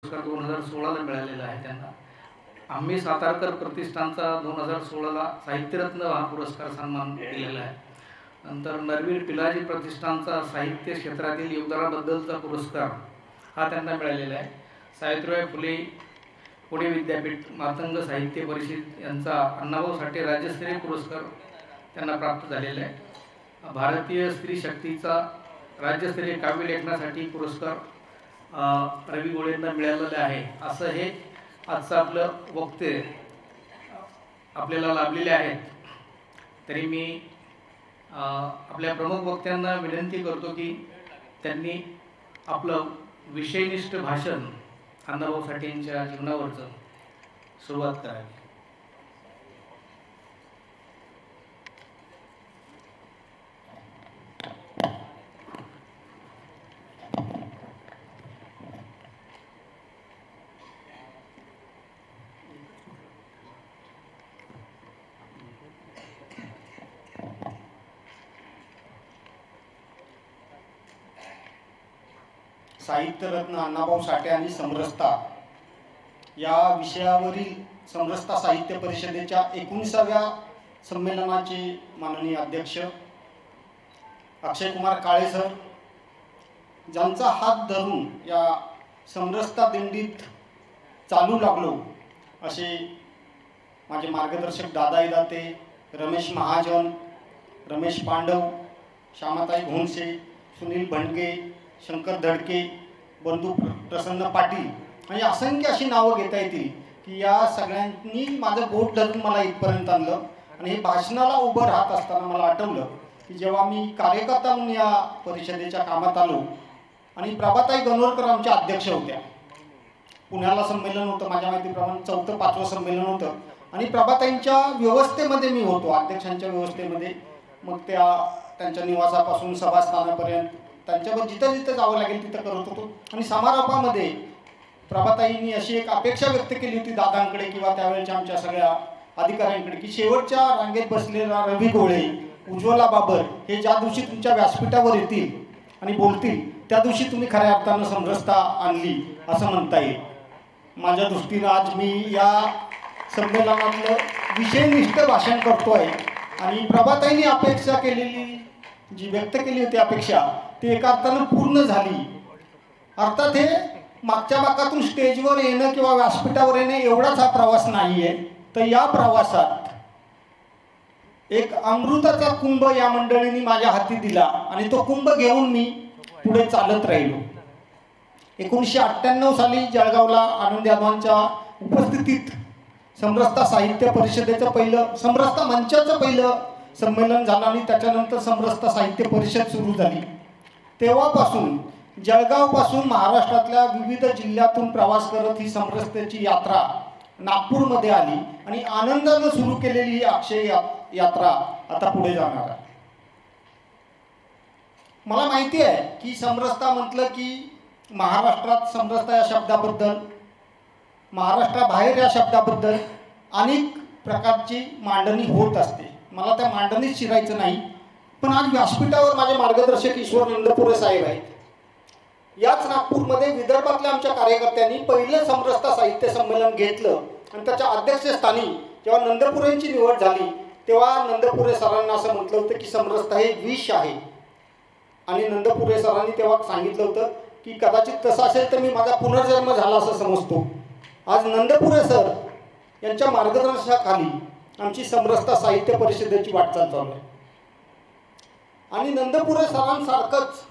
2016ला मिळालेला आहे त्यांना. आम्ही सातारकर प्रतिष्ठानचा 2016ला साहित्यरत्न हा पुरस्कार सन्मान दिलेला आहे. नंतर नरवीर पिलाजी प्रतिष्ठानचा साहित्य क्षेत्रातील योगदानाबद्दलचा पुरस्कार हा त्यांना मिळालेला आहे. सावित्रीबाई फुले पुणे विद्यापीठ मातंग साहित्य परिषद यांचा अण्णाभाऊ साठे राज्यस्तरीय पुरस्कार त्यांना प्राप्त झालेला आहे. भारतीय स्त्री शक्तीचा राज्यस्तरीय काव्य लेखनासाठी पुरस्कार रवी गोळेंना मिळालेलं आहे. असं हे आजचं आपलं वक्तव्य आपल्याला लाभलेले आहेत. तरी मी आपल्या प्रमुख वक्त्यांना विनंती करतो की त्यांनी आपलं विषयनिष्ठ भाषण अण्णाभाऊ साठेंच्या जीवनावरचं सुरुवात करावी. साहित्यरत्न अण्णाभाऊ साठे आणि समरसता या विषयावरील समरसता साहित्य परिषदेच्या 19व्या संमेलनाचे माननीय अध्यक्ष अक्षयकुमार काळे सर, ज्यांचा हात धरून या समरसता दिंडीत चालू लागलो असे माझे मार्गदर्शक दादाई दाते, रमेश महाजन, रमेश पांडव, श्यामाताई घोणसे, सुनील भंडगे, शंकर धडके, बंधू प्रसन्न पाटील आणि असंख्य अशी नावं घेता येतील की या सगळ्यांनी माझं बोट धरून मला इथपर्यंत आणलं. आणि हे भाषणाला उभं राहत असताना मला आठवलं की जेव्हा मी कार्यकर्ता म्हणून या परिषदेच्या कामात आलो आणि प्रभाताई गणोरकर आमच्या अध्यक्ष होत्या. पुण्याला संमेलन होतं, माझ्या माहितीप्रमाणे 4th-5वं संमेलन होतं आणि प्रभाताईंच्या व्यवस्थेमध्ये मी होतो, अध्यक्षांच्या व्यवस्थेमध्ये. मग त्यांच्या निवासापासून सभास्थानापर्यंत त्यांच्यावर जिथं जिथं जावं लागेल तिथं करत होतो. आणि समारोपामध्ये प्रभाताईंनी अशी एक अपेक्षा व्यक्त केली होती दादांकडे किंवा त्यावेळेच्या आमच्या सगळ्या अधिकाऱ्यांकडे की शेवटच्या रांगेत बसलेला रवी गोळे, उज्ज्वला बाबर हे ज्या दिवशी तुमच्या व्यासपीठावर येतील आणि बोलतील त्या दिवशी तुम्ही खऱ्या अर्थानं समरसता आणली असं म्हणता येईल. माझ्या दृष्टीनं आज मी या संमेलनातलं विषयनिष्ठ भाषण करतोय आणि प्रभाताईंनी अपेक्षा केलेली जी व्यक्त केली होती अपेक्षा ती एका अर्थानं पूर्ण झाली. अर्थात हे मागच्या भागातून स्टेजवर येणं किंवा व्यासपीठावर येणं एवढाच हा प्रवास नाही आहे, तर या प्रवासात एक अमृताचा कुंभ या मंडळींनी माझ्या हाती दिला आणि तो कुंभ घेऊन मी पुढे चालत राहिलो. 1998 साली जळगावला आनंद यादवांच्या उपस्थितीत समरसता साहित्य परिषदेचं पहिलं, समरसता मंचाचं पहिलं संमेलन झालं आणि त्याच्यानंतर समरसता साहित्य परिषद सुरू झाली. तेव्हापासून जळगावपासून महाराष्ट्रातल्या विविध जिल्ह्यातून प्रवास करत ही समरसतेची यात्रा नागपूरमध्ये आली आणि आनंदानं सुरू केलेली ही अक्षय यात्रा आता पुढे जाणार आहे. मला माहिती आहे की समरसता म्हटलं की महाराष्ट्रात समरसता या शब्दाबद्दल, महाराष्ट्राबाहेर या शब्दाबद्दल अनेक प्रकारची मांडणी होत असते. मला त्या मांडणीत शिरायचं नाही, पण आज व्यासपीठावर माझे मार्गदर्शक ईश्वर नंदपुरे साहेब आहेत. याच नागपूरमध्ये विदर्भातल्या आमच्या कार्यकर्त्यांनी पहिलं समरसता साहित्य संमेलन घेतलं आणि त्याच्या अध्यक्षस्थानी जेव्हा नंदपुरेंची निवड झाली तेव्हा नंदपुरे सरांना असं म्हटलं होतं की समरसता हे विष आहे. आणि नंदपुरे सरांनी तेव्हा सांगितलं होतं की कदाचित तसं असेल तर मी माझा पुनर्जन्म झाला असं समजतो. आज नंदपुरे सर यांच्या मार्गदर्शनाखाली आमची समरसता साहित्य परिषदेची वाटचाल चालू आहे. आणि नंदपुरे सरांसारखंच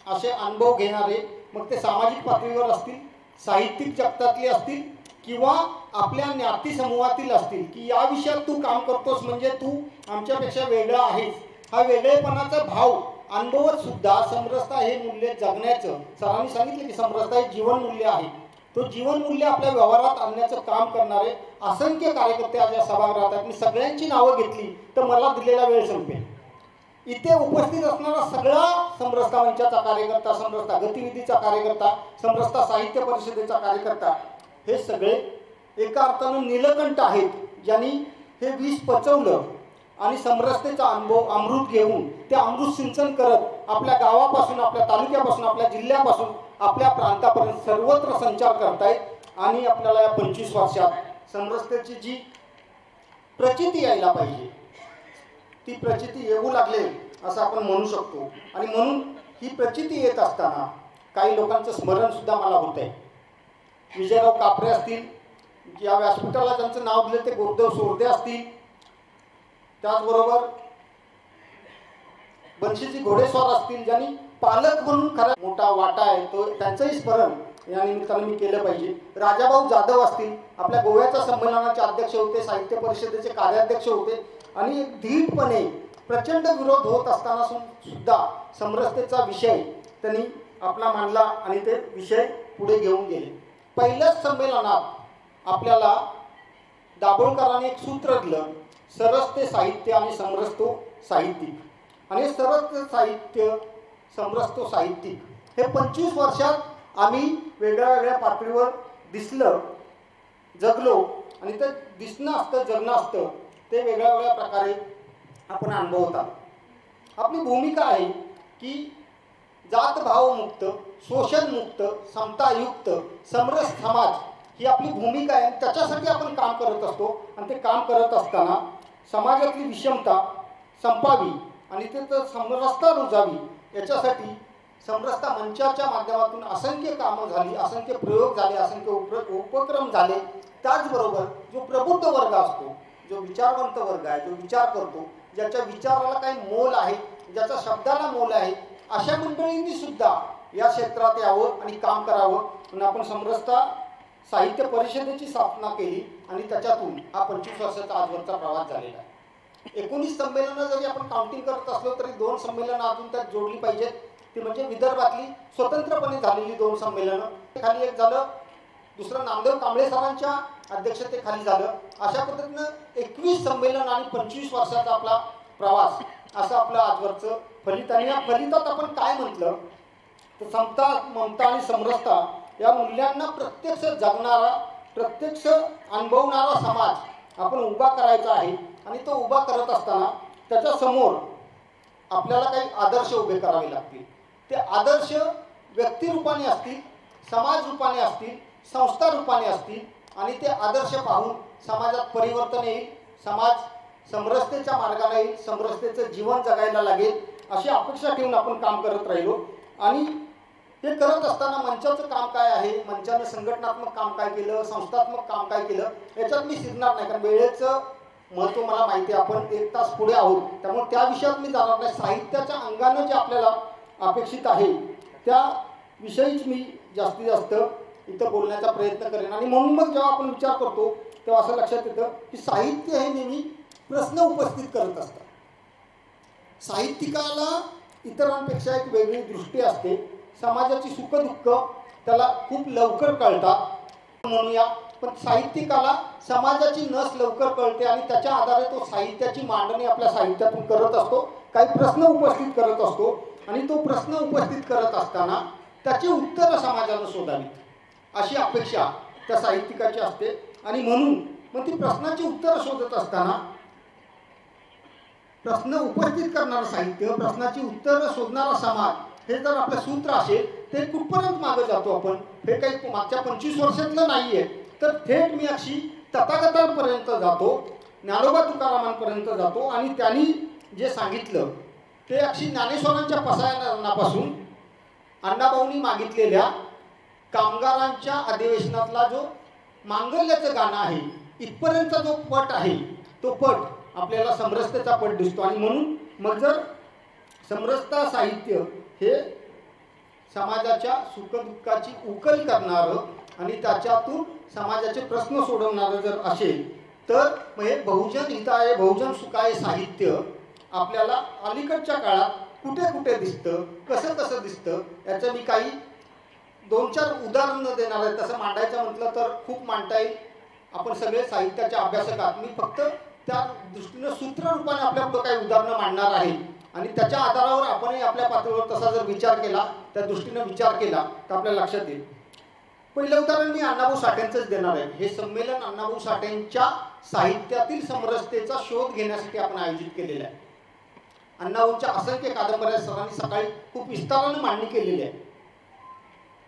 असे अनुभव घेणारे, मग ते सामाजिक पातळीवर असतील, साहित्यिक जगतातले असतील किंवा आपल्या ज्ञाती समूहातील असतील, की या विषयात तू काम करतोस म्हणजे तू आमच्यापेक्षा वेगळा आहेस, हा वेगळेपणाचा भाव अनुभवत सुद्धा समरसता हे मूल्य जगण्याचं, सरांनी सांगितलं की समरसता हे जीवनमूल्य आहे, तो जीवनमूल्य आपल्या व्यवहारात आणण्याचं काम करणारे असंख्य कार्यकर्ते आज या सभागृहात आहेत. मी सगळ्यांची नावं घेतली तर मला दिलेला वेळ संपेल. इथे उपस्थित असणारा सगळा समरसता मंचाचा कार्यकर्ता, समरसता गतिविधीचा कार्यकर्ता, समरसता साहित्य परिषदेचा कार्यकर्ता हे सगळे एका अर्थानं नीलकंठ आहेत, ज्यांनी हे विष पचवलं आणि समरसतेचा अनुभव अमृत घेऊन ते अमृत सिंचन करत आपल्या गावापासून, आपल्या तालुक्यापासून, आपल्या जिल्ह्यापासून आपल्या प्रांतापर्यंत सर्वत्र संचार करतायत आणि आपल्याला या 25 वर्षात समरसतेची जी प्रचिती यायला पाहिजे ती प्रचिती येऊ लागले असं आपण म्हणू शकतो. आणि म्हणून ही प्रचिती येत असताना काही लोकांचं स्मरणसुद्धा मला होत आहे. विजयराव कापरे असतील, या व्यासपीठाला ज्यांचं नाव दिलं ते गुरुदेव सोरदे असतील, त्याचबरोबर बंशीजी घोडेस्वार असतील, ज्यांनी पालक म्हणून खरा मोठा वाटा आहे, तो त्यांचंही स्मरण या निमित्तानं मी केलं पाहिजे. राजाभाऊ जाधव असतील, आपल्या गोव्याच्या संमेलनाचे अध्यक्ष होते, साहित्य परिषदेचे कार्याध्यक्ष होते आणि एक धीटपणे प्रचंड विरोध होत असताना सुद्धा समरसतेचा विषय त्यांनी आपला मांडला आणि ते विषय पुढे घेऊन गेले. पहिल्याच संमेलनात आपल्याला दाभोळकरांनी एक सूत्र दिलं, सरसते साहित्य आणि समरसतो साहित्यिक. आणि सरसते साहित्य समरसतो साहित्यिक हे 25 वर्षात आम्ही वेगळ्या वेगळ्या पातळीवर दिसलं, जगलो आणि ते दिसणं असतं, जगणं असतं ते वेगळ्या वेगळ्या प्रकारे आपण अनुभवतात. आपली भूमिका आहे की जातभावमुक्त, शोषणमुक्त, समतायुक्त समरस समाज ही आपली भूमिका आहे. त्याच्यासाठी आपण काम करत असतो आणि ते काम करत असताना समाजातली विषमता संपावी आणि ते तर समरसता रुजावी याच्यासाठी समरसता मंचाच्या माध्यमातून असंख्य कामं झाली, असंख्य प्रयोग झाले, असंख्य उपक्रम झाले. त्याचबरोबर जो प्रबुद्ध वर्ग असतो, जो विचारवंत वर्ग आहे, जो विचार करतो, ज्याच्या विचाराला काही मोल आहे, ज्याच्या शब्दाला मोल आहे, अशा मंडळींनी सुद्धा या क्षेत्रात यावं आणि काम करावं. आणि आपण समरसता साहित्य परिषदेची स्थापना केली आणि त्याच्यातून हा 25 वर्षाचा आजवरचा प्रवास झालेला आहे. 19 संमेलनं जरी आपण काउंटिंग करत असलो तरी 2 संमेलनं अजून त्यात जोडली पाहिजेत. ती म्हणजे विदर्भातली स्वतंत्रपणे झालेली 2 संमेलनं, खाली एक झालं, दुसरं नामदेव कांबळे सरांच्या अध्यक्षतेखाली झालं. अशा पद्धतीनं 21 संमेलन आणि 25 वर्षाचा आपला प्रवास असं आपलं आजवरचं फलित. आणि या फलितात आपण काय म्हटलं तर समता, ममता आणि समरसता या मूल्यांना प्रत्यक्ष जगणारा, प्रत्यक्ष अनुभवणारा समाज आपण उभा करायचा आहे. आणि तो उभा करत असताना त्याच्यासमोर आपल्याला काही आदर्श उभे करावे लागतील. ते आदर्श व्यक्तिरूपाने असतील, समाज रूपाने असतील, संस्था रूपाने असतील आणि ते आदर्श पाहून समाजात परिवर्तन येईल, समाज समरसतेच्या मार्गाने येईल, समरसतेचं जीवन जगायला लागेल अशी अपेक्षा ठेवून आपण काम करत राहिलो. आणि हे करत असताना मंचाचं काम काय आहे, मंचानं संघटनात्मक काम काय केलं, संस्थात्मक काम काय केलं याच्यात मी शिरणार नाही, कारण वेळेचं महत्त्व मला माहिती आहे. आपण 1 तास पुढे आहोत, त्यामुळे त्या विषयात मी जाणार नाही. साहित्याच्या अंगानं जे आपल्याला अपेक्षित आहे त्या विषयीच मी जास्तीत जास्त इथं बोलण्याचा प्रयत्न करेन. आणि म्हणून मग जेव्हा आपण विचार करतो तेव्हा असं लक्षात येतं की साहित्य हे नेहमी प्रश्न उपस्थित करत असतात. साहित्यिकाला इतरांपेक्षा एक वेगळी दृष्टी असते, समाजाची सुखदुःख त्याला खूप लवकर कळतात म्हणूया. पण साहित्यिकाला समाजाची नस लवकर कळते आणि त्याच्या आधारे तो साहित्याची मांडणी आपल्या साहित्यातून करत असतो, काही प्रश्न उपस्थित करत असतो. आणि तो प्रश्न उपस्थित करत असताना त्याची उत्तरं समाजानं शोधावीत अशी अपेक्षा त्या साहित्यिकाची असते. आणि म्हणून मग ती प्रश्नाची उत्तरं शोधत असताना प्रश्न उपस्थित करणारं साहित्य, प्रश्नाची उत्तरं शोधणारा समाज हे जर आपलं सूत्र असेल ते कुठपर्यंत मागं जातो आपण, हे काही मागच्या 25 वर्षातलं नाही आहे. तर थेट मी अशी तथागतांपर्यंत जातो, ज्ञानोबा तुकारामांपर्यंत जातो आणि त्यांनी जे सांगितलं ते अशी ज्ञानेश्वरांच्या पसायनापासून अण्णाभाऊंनी मागितलेल्या कामगारांच्या अधिवेशनातला जो मांगल्याचं गाणं आहे इथपर्यंतचा जो पट आहे तो पट आपल्याला समरसतेचा पट दिसतो. आणि म्हणून मग जर समरसता साहित्य हे समाजाच्या सुखदुःखाची उकल करणारं आणि त्याच्यातून समाजाचे प्रश्न सोडवणारं जर असेल तर मग हे बहुजन हिताय बहुजन सुखाय साहित्य आपल्याला अलीकडच्या काळात कुठे कुठे दिसतं, कसं कसं दिसतं याचं मी काही 2-4 उदाहरणं देणार आहे. तसं मांडायचं म्हटलं तर खूप मांडता येईल. आपण सगळे साहित्याच्या अभ्यासकात, मी फक्त त्या दृष्टीनं सूत्ररूपाने आपल्यापुढं काही उदाहरणं मांडणार आहे आणि त्याच्या आधारावर आपणही आपल्या पातळीवर तसा जर विचार केला, त्या दृष्टीनं विचार केला तर आपल्या लक्षात येईल. पहिलं उदाहरण मी अण्णाभाऊ साठेंचंच देणार आहे. हे संमेलन अण्णाभाऊ साठेंच्या साहित्यातील समरसतेचा शोध घेण्यासाठी आपण आयोजित केलेलं आहे. अण्णाभाऊंच्या असंख्य कादंबऱ्या सरांनी सकाळी खूप विस्ताराने मांडणी केलेली आहे.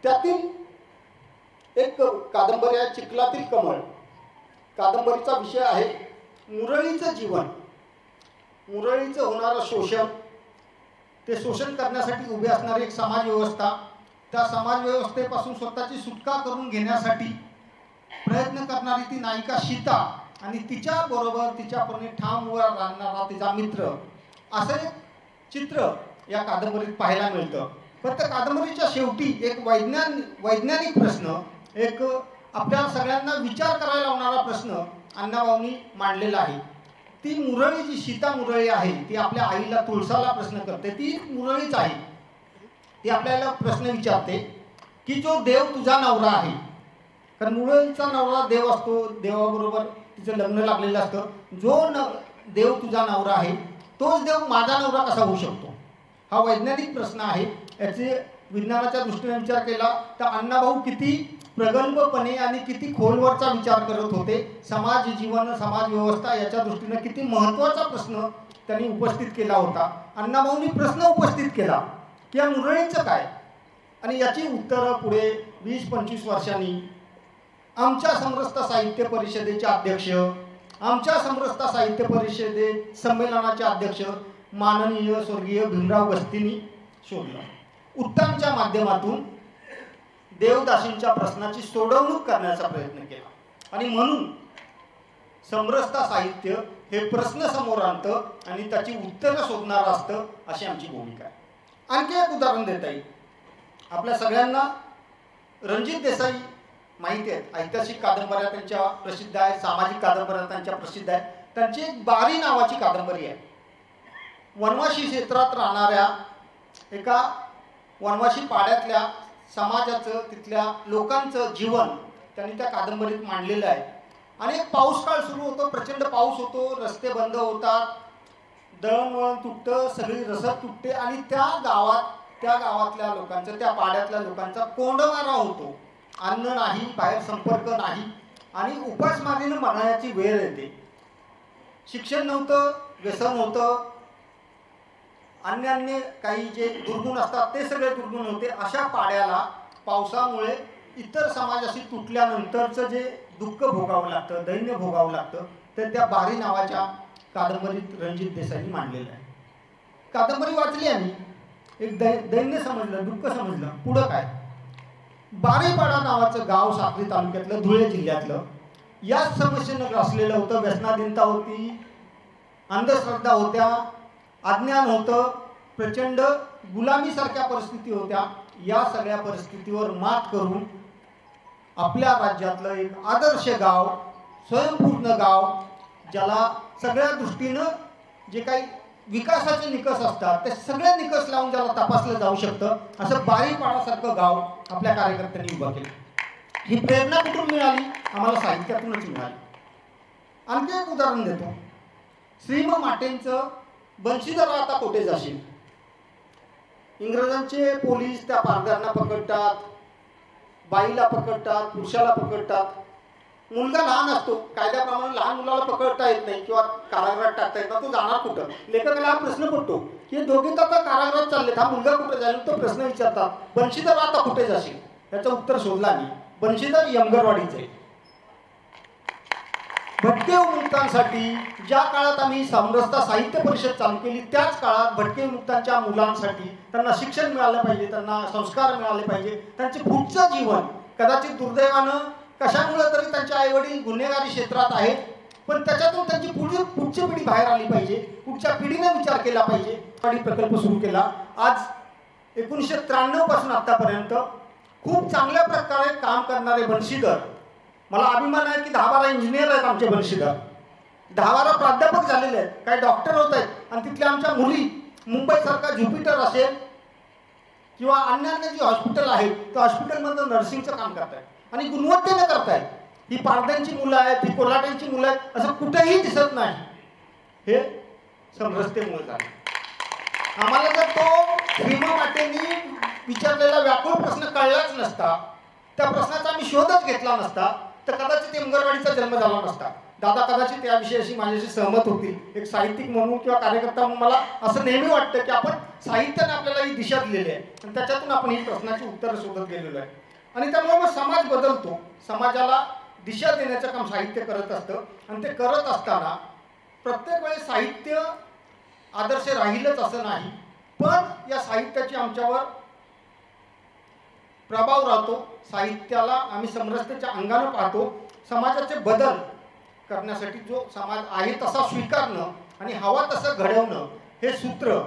त्यातील एक कादंबरी आहे चिखलातील कमळ. कादंबरीचा विषय आहे मुरळीचं जीवन, मुरळीचं होणारं शोषण, ते शोषण करण्यासाठी उभी असणारी एक समाज व्यवस्था, त्या समाज व्यवस्थेपासून स्वतःची सुटका करून घेण्यासाठी प्रयत्न करणारी ती नायिका सीता आणि तिच्याबरोबर तिच्यापणे ठामवर राहणारा तिचा मित्र, असं एक चित्र या कादंबरीत पाहायला मिळतं. पण त्या कादंबरीच्या शेवटी एक वैज्ञानिक प्रश्न, एक आपल्या सगळ्यांना विचार करायला लावणारा प्रश्न अण्णाभाऊंनी मांडलेला आहे. ती मुरळी, जी सीता मुरळी आहे, ती आपल्या आईला तुळसाला प्रश्न करते. ती मुरळीच आहे. ती आपल्याला प्रश्न विचारते की जो देव तुझा नवरा आहे, कारण मुरळीचा नवरा देव असतो, देवाबरोबर तिचं लग्न लागलेलं असतं, जो देव तुझा नवरा आहे तोच देव माझा नवरा कसा होऊ शकतो, हा वैज्ञानिक प्रश्न आहे. याचे विज्ञानाच्या दृष्टीने विचार केला तर अण्णाभाऊ किती प्रगल्भपणे आणि किती खोलवरचा विचार करत होते. समाज जीवन, समाज व्यवस्था याच्या दृष्टीने किती महत्त्वाचा प्रश्न त्यांनी उपस्थित केला होता. अण्णाभाऊंनी प्रश्न उपस्थित केला की या मुरळीचं काय, आणि याची उत्तरं पुढे 20-25 वर्षांनी आमच्या समरसता साहित्य परिषदेचे अध्यक्ष, आमच्या समरसता साहित्य परिषदे संमेलनाचे अध्यक्ष माननीय स्वर्गीय भीमराव गस्तींनी शोधलं. उत्तमच्या माध्यमातून देवदासींच्या प्रश्नाची सोडवणूक करण्याचा प्रयत्न केला, आणि म्हणून समरसता साहित्य हे प्रश्न समोर आणतं आणि त्याची उत्तरं शोधणारं असतं, अशी आमची भूमिका आहे. आणखी एक उदाहरण देता येईल. आपल्या सगळ्यांना रणजित देसाई माहिती आहेत. ऐतिहासिक कादंबऱ्या त्यांच्या प्रसिद्ध आहेत, सामाजिक कादंबऱ्या त्यांच्या प्रसिद्ध आहेत. त्यांची एक बारी नावाची कादंबरी आहे. वनवासी क्षेत्रात राहणाऱ्या एका वनवासी पाड्यातल्या समाजाचं, तिथल्या लोकांचं जीवन त्यांनी त्या कादंबरीत मांडलेलं आहे. आणि एक पाऊस काळ सुरू होतो, प्रचंड पाऊस होतो, रस्ते बंद होतात, दळणवळण तुटतं, सगळी रसद तुटते, आणि त्या गावातल्या लोकांचं, त्या पाड्यातल्या लोकांचा कोंडमारा होतो. अन्न नाही, बाहेर संपर्क नाही, आणि उपासमारीनं मरण्याची वेळ येते. शिक्षण नव्हतं, व्यसन होतं, अन्य काही जे दुर्गुण असतात ते सगळे दुर्गुण होते. अशा पाड्याला पावसामुळे इतर समाजाशी तुटल्यानंतरचं जे दुःख भोगावं लागतं, दैन्य भोगावं लागतं, ते त्या बारी नावाच्या कादंबरीत रणजित देसाईंनी मांडलेलं आहे. कादंबरी वाचली आम्ही, एक दैन्य समजलं, दुःख समजलं. पुढं काय, बारीपाडा नावाचं गाव साक्री तालुक्यातलं, धुळे जिल्ह्यातलं, याच समस्येनं ग्रासलेलं होतं. व्यसनाधीनता होती, अंधश्रद्धा होत्या, अज्ञान होतं, प्रचंड गुलामीसारख्या परिस्थिती होत्या. या सगळ्या परिस्थितीवर मात करून आपल्या राज्यातलं एक आदर्श गाव, स्वयंपूर्ण गाव, ज्याला सगळ्या दृष्टीनं जे काही विकासाचे निकष असतात ते सगळे निकष लावून ज्याला तपासलं जाऊ शकतं, असं बारीपाडासारखं गाव आपल्या कार्यकर्त्यांनी उभं केलं. ही प्रेरणा कुठून मिळाली? आम्हाला साहित्यातूनच मिळाली. आणखी एक उदाहरण देतो. श्रीम माटेंचं बंशीधर आता कुठे जाशील. इंग्रजांचे पोलीस त्या पारध्यांना पकडतात, बाईला पकडतात, पुरुषाला पकडतात. मुलगा लहान असतो, कायद्याप्रमाणे लहान मुलाला पकडता येत नाही किंवा कारागृहात टाकता येत नाही, तो जाणार कुठं? लेखकाला हा प्रश्न पडतो की दोघे तर कारागृहात चाललेत, हा मुलगा कुठे जाईल? तो प्रश्न विचारतात, बंशीधर आता कुठे जाशील? याचं उत्तर शोधला मी. बंशीधर यमगरवाडीचे. भटके विमुक्तांसाठी ज्या काळात आम्ही समरसता साहित्य परिषद चालू केली, त्याच काळात भटके विमुक्तांच्या मुलांसाठी त्यांना शिक्षण मिळालं पाहिजे, त्यांना संस्कार मिळाले पाहिजे, त्यांचे पुढचं जीवन, कदाचित दुर्दैवानं कशामुळे तरी त्यांचे आईवडील गुन्हेगारी क्षेत्रात आहेत, पण त्याच्यातून त्यांची पुढची पिढी बाहेर आली पाहिजे, पुढच्या पिढीने विचार केला पाहिजे. प्रकल्प सुरू केला. आज 1993 पासून आतापर्यंत खूप चांगल्या प्रकारे काम करणारे बंशीधर, मला अभिमान आहे की 10-12 इंजिनियर आहेत आमचे बंशीधर, 10-12 प्राध्यापक झालेले आहेत, काही डॉक्टर होत आहेत, आणि तिथल्या आमच्या मुली मुंबईसारखा ज्युपिटर असेल किंवा अन्य जी हॉस्पिटल आहेत त्या हॉस्पिटलमधून नर्सिंगचं काम करत आहेत आणि गुणवत्तेनं करतायत. ही पारध्यांची मुलं आहेत, ही कोल्हाट्यांची मुलं आहेत, असं कुठेही दिसत नाही. हे समरसतेमुळे झालं. आम्हाला जर तो भीमा माटेंनी विचारलेला व्याकुळ प्रश्न कळलाच नसता, त्या प्रश्नाचा आम्ही शोधच घेतला नसता, तर कदाचित यमगरवाडीचा जन्म झाला नसता. दादा कदाचित या विषयाशी माझ्याशी सहमत होतील. एक साहित्यिक म्हणून किंवा कार्यकर्ता म्हणून मला असं नेहमी वाटतं की आपण साहित्याने आपल्याला ही दिशा दिलेली आहे आणि त्याच्यातून आपण ही प्रश्नाची उत्तरं शोधत गेलेलो आहे. आणि त्यामुळे मग समाज बदलतो, समाजाला दिशा देण्याचं काम साहित्य करत असतं. आणि ते करत असताना प्रत्येक वेळेस साहित्य आदर्श राहीलच असं नाही, पण या साहित्याची आमच्यावर प्रभाव राहतो. साहित्याला आम्ही समरसतेच्या अंगानं पाहतो. समाजाचे बदल करण्यासाठी जो समाज आहे तसा स्वीकारणं आणि हवा तसं घडवणं हे सूत्र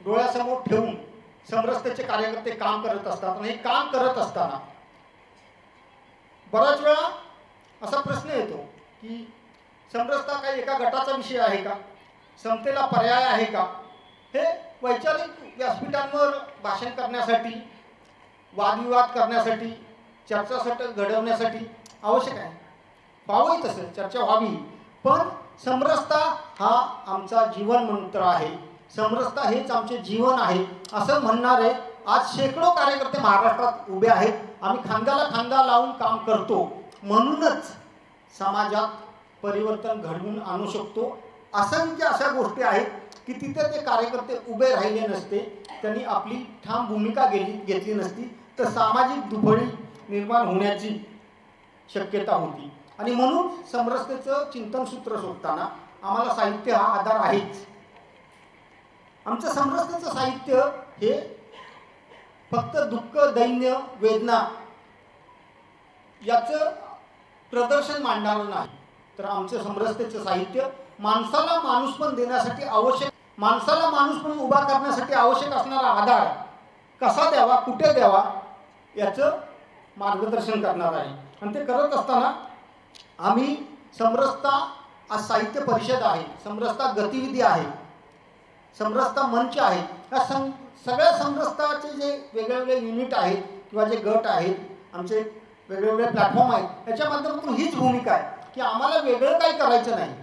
डोळ्यासमोर ठेवून समरसतेचे कार्यकर्ते काम करत असतात. आणि हे काम करत असताना बराच वेळा असा प्रश्न येतो की समरसता काही एका गटाचा विषय आहे का, समतेला पर्याय आहे का. हे वैचारिक व्यासपीठांवर भाषण करण्यासाठी, वादविवाद करण्यासाठी, चर्चासत्र घडवण्यासाठी आवश्यक आहे. व्हावंही तसं, चर्चा व्हावी. पण समरसता हा आमचा जीवन मंत्र आहे, समरसता हेच आमचे जीवन आहे असं म्हणणारे आज शेकडो कार्यकर्ते महाराष्ट्रात उभे आहेत. आम्ही खांद्याला खांदा लावून काम करतो, म्हणूनच समाजात परिवर्तन घडवून आणू शकतो. असंख्य अशा गोष्टी आहेत की तिथे ते कार्यकर्ते उभे राहिले नसते, त्यांनी आपली ठाम भूमिका घेतली नसती तर सामाजिक दुफळी निर्माण होण्याची शक्यता होती. आणि म्हणून समरसतेचं चिंतनसूत्र शोधताना आम्हाला साहित्य हा आधार आहेच. आमचं समरसतेचं साहित्य हे फक्त दुःख, दैन्य, वेदना याचं प्रदर्शन मांडणारं नाही, तर आमचं समरसतेचं साहित्य माणसाला माणूसपण देण्यासाठी आवश्यक, माणसाला माणूसपण उभा करण्यासाठी आवश्यक असणारा आधार कसा द्यावा, कुठे द्यावा याचं मार्गदर्शन करणार आहे. आणि ते करत असताना आम्ही समरसता आज साहित्य परिषद आहे, समरसता गतिविधी आहे, समरसता मंच आहे. या सगळ्या समरसताचे जे वेगवेगळे युनिट आहेत किंवा जे गट आहेत, आमचे वेगवेगळे प्लॅटफॉर्म आहेत, याच्या माध्यमातून हीच भूमिका आहे की आम्हाला वेगळं काही करायचं नाही,